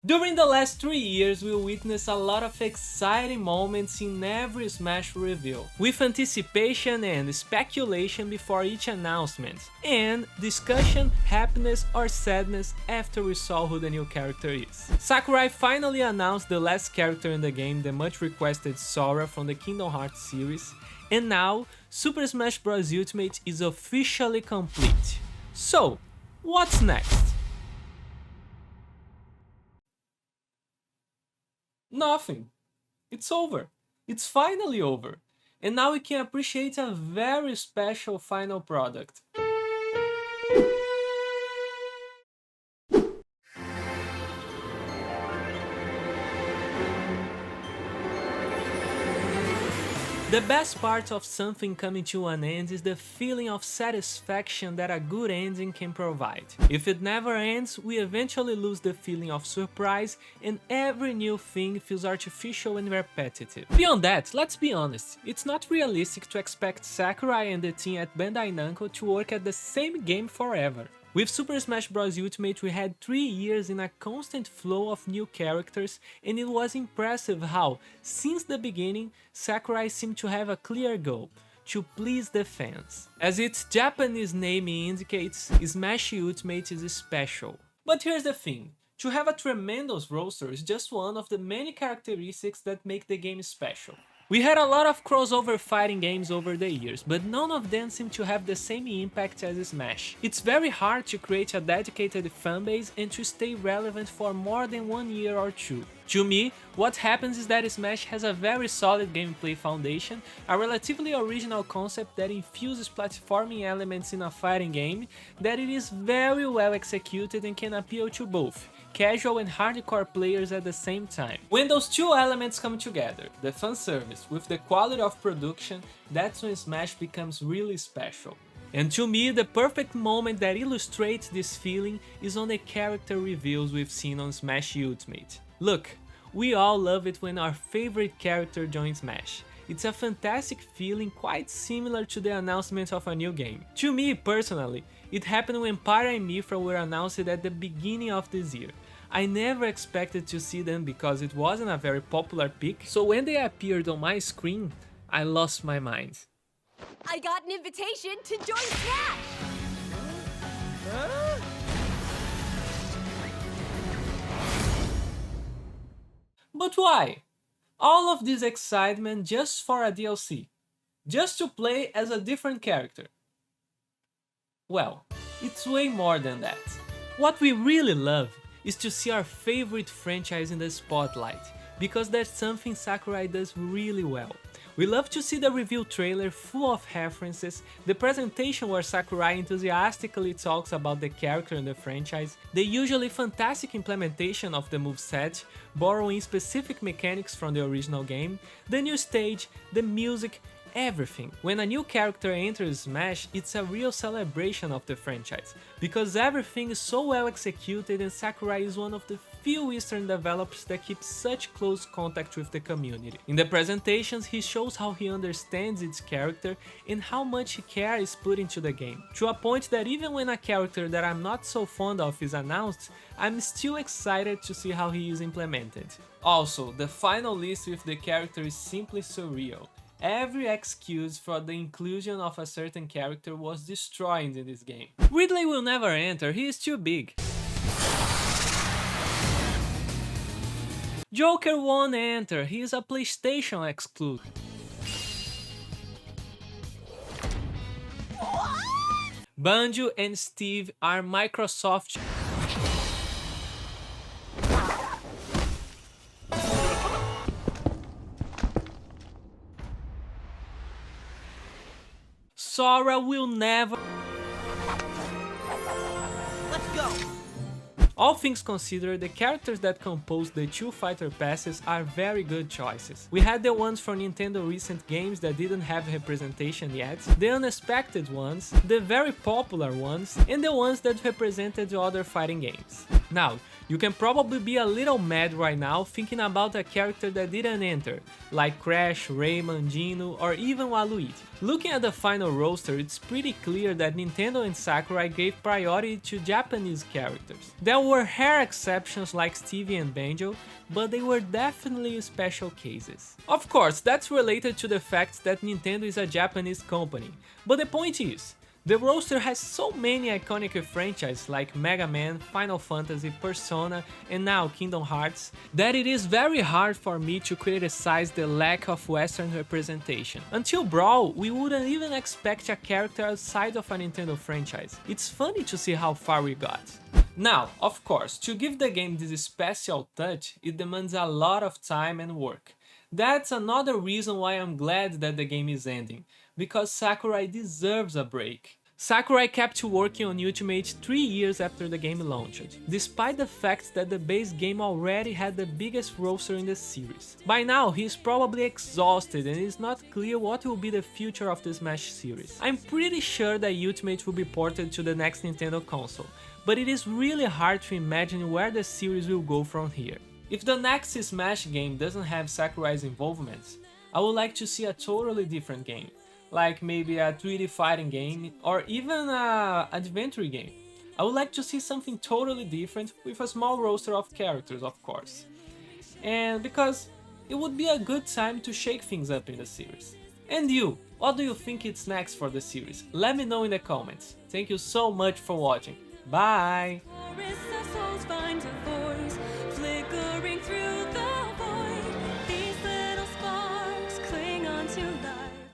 During the last 3 years, we witnessed a lot of exciting moments in every Smash reveal, with anticipation and speculation before each announcement, and discussion, happiness or sadness after we saw who the new character is. Sakurai finally announced the last character in the game, the much requested Sora from the Kingdom Hearts series, and now Super Smash Bros. Ultimate is officially complete. So, what's next? Nothing. It's over. It's finally over. And now we can appreciate a very special final product. The best part of something coming to an end is the feeling of satisfaction that a good ending can provide. If it never ends, we eventually lose the feeling of surprise and every new thing feels artificial and repetitive. Beyond that, let's be honest, it's not realistic to expect Sakurai and the team at Bandai Namco to work at the same game forever. With Super Smash Bros. Ultimate we had 3 years in a constant flow of new characters, and it was impressive how, since the beginning, Sakurai seemed to have a clear goal: to please the fans. As its Japanese name indicates, Smash Ultimate is special. But here's the thing, to have a tremendous roster is just one of the many characteristics that make the game special. We had a lot of crossover fighting games over the years, but none of them seem to have the same impact as Smash. It's very hard to create a dedicated fanbase and to stay relevant for more than 1 year or 2. To me, what happens is that Smash has a very solid gameplay foundation, a relatively original concept that infuses platforming elements in a fighting game, that it is very well executed and can appeal to both casual and hardcore players at the same time. When those two elements come together, the fanservice with the quality of production, that's when Smash becomes really special. And to me, the perfect moment that illustrates this feeling is on the character reveals we've seen on Smash Ultimate. Look, we all love it when our favorite character joins Smash. It's a fantastic feeling, quite similar to the announcement of a new game. To me personally, it happened when Pyra and Mithra were announced at the beginning of this year. I never expected to see them because it wasn't a very popular pick, so when they appeared on my screen, I lost my mind. I got an invitation to join Smash! But why? All of this excitement just for a DLC? Just to play as a different character? Well, it's way more than that. What we really love is to see our favorite franchise in the spotlight, because that's something Sakurai does really well. We love to see the reveal trailer full of references, the presentation where Sakurai enthusiastically talks about the character in the franchise, the usually fantastic implementation of the moveset, borrowing specific mechanics from the original game, the new stage, the music, everything. When a new character enters Smash, it's a real celebration of the franchise, because everything is so well executed and Sakurai is one of the few Eastern developers that keep such close contact with the community. In the presentations, he shows how he understands its character and how much care is put into the game, to a point that even when a character that I'm not so fond of is announced, I'm still excited to see how he is implemented. Also, the final list with the character is simply surreal. Every excuse for the inclusion of a certain character was destroyed in this game. Ridley will never enter, he is too big. Joker won't enter, he is a PlayStation exclusive. Banjo and Steve are Microsoft. Sora will never. Let's go! All things considered, the characters that compose the two fighter passes are very good choices. We had the ones from Nintendo recent games that didn't have representation yet, the unexpected ones, the very popular ones, and the ones that represented other fighting games. Now, you can probably be a little mad right now thinking about a character that didn't enter, like Crash, Rayman, Gino, or even Waluigi. Looking at the final roster, it's pretty clear that Nintendo and Sakurai gave priority to Japanese characters. There were rare exceptions like Stevie and Banjo, but they were definitely special cases. Of course, that's related to the fact that Nintendo is a Japanese company, but the point is, the roster has so many iconic franchises like Mega Man, Final Fantasy, Persona, and now Kingdom Hearts, that it is very hard for me to criticize the lack of Western representation. Until Brawl, we wouldn't even expect a character outside of a Nintendo franchise. It's funny to see how far we got. Now, of course, to give the game this special touch, it demands a lot of time and work. That's another reason why I'm glad that the game is ending, because Sakurai deserves a break. Sakurai kept working on Ultimate 3 years after the game launched, despite the fact that the base game already had the biggest roster in the series. By now, he is probably exhausted and it's not clear what will be the future of the Smash series. I'm pretty sure that Ultimate will be ported to the next Nintendo console, but it is really hard to imagine where the series will go from here. If the next Smash game doesn't have Sakurai's involvement, I would like to see a totally different game, like maybe a 3D fighting game or even an adventure game. I would like to see something totally different with a small roster of characters, of course. And because it would be a good time to shake things up in the series. And you, what do you think it's next for the series? Let me know in the comments. Thank you so much for watching. Bye!